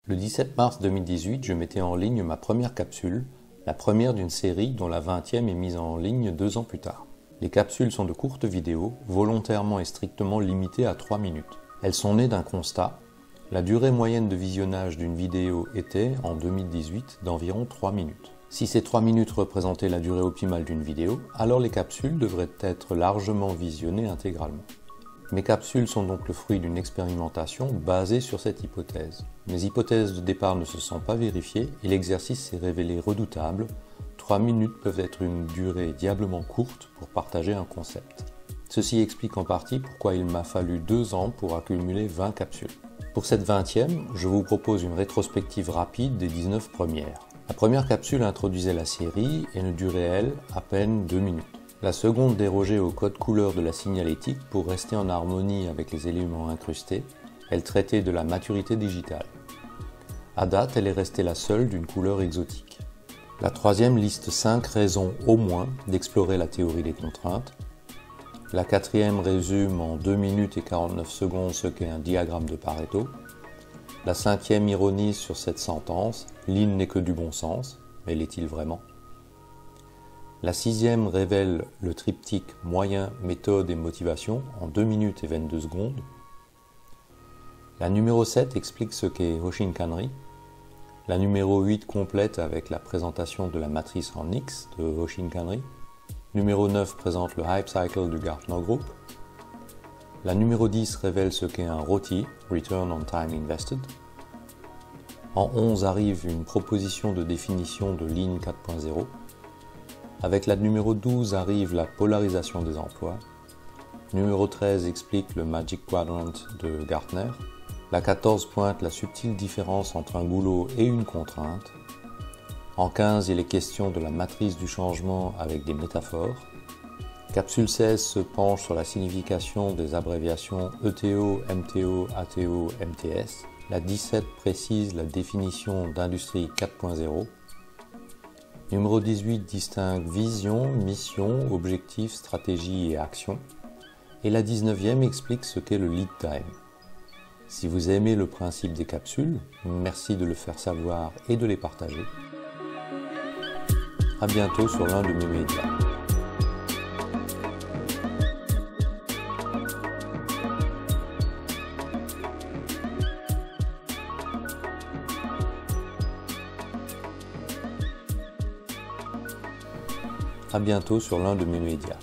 Le 17 mars 2018, je mettais en ligne ma première capsule, la première d'une série dont la 20e est mise en ligne 2 ans plus tard. Les capsules sont de courtes vidéos, volontairement et strictement limitées à 3 minutes. Elles sont nées d'un constat. La durée moyenne de visionnage d'une vidéo était, en 2018, d'environ 3 minutes. Si ces 3 minutes représentaient la durée optimale d'une vidéo, alors les capsules devraient être largement visionnées intégralement. Mes capsules sont donc le fruit d'une expérimentation basée sur cette hypothèse. Mes hypothèses de départ ne se sont pas vérifiées et l'exercice s'est révélé redoutable. 3 minutes peuvent être une durée diablement courte pour partager un concept. Ceci explique en partie pourquoi il m'a fallu 2 ans pour accumuler 20 capsules. Pour cette 20e, je vous propose une rétrospective rapide des 19 premières. La première capsule introduisait la série et ne durait, elle, à peine 2 minutes. La seconde dérogeait au code couleur de la signalétique pour rester en harmonie avec les éléments incrustés. Elle traitait de la maturité digitale. À date, elle est restée la seule d'une couleur exotique. La troisième liste 5 raisons au moins d'explorer la théorie des contraintes. La quatrième résume en 2 minutes et 49 secondes ce qu'est un diagramme de Pareto. La cinquième ironise sur cette sentence « Lean n'est que du bon sens », mais l'est-il vraiment ? La sixième révèle le triptyque moyen, méthode et motivation en 2 minutes et 22 secondes. La numéro 7 explique ce qu'est Hoshinkanri. La numéro 8 complète avec la présentation de la matrice en X de Hoshinkanri. Numéro 9 présente le Hype Cycle du Gartner Group. La numéro 10 révèle ce qu'est un ROTI, Return on Time Invested. En 11 arrive une proposition de définition de Lean 4.0. Avec la numéro 12 arrive la polarisation des emplois. Numéro 13 explique le Magic Quadrant de Gartner. La 14 pointe la subtile différence entre un boulot et une contrainte. En 15, il est question de la matrice du changement avec des métaphores. Capsule 16 se penche sur la signification des abréviations ETO, MTO, ATO, MTS. La 17 précise la définition d'industrie 4.0. Numéro 18 distingue vision, mission, objectif, stratégie et action. Et la 19e explique ce qu'est le lead time. Si vous aimez le principe des capsules, merci de le faire savoir et de les partager. À bientôt sur l'un de mes médias. À bientôt sur l'un de mes médias.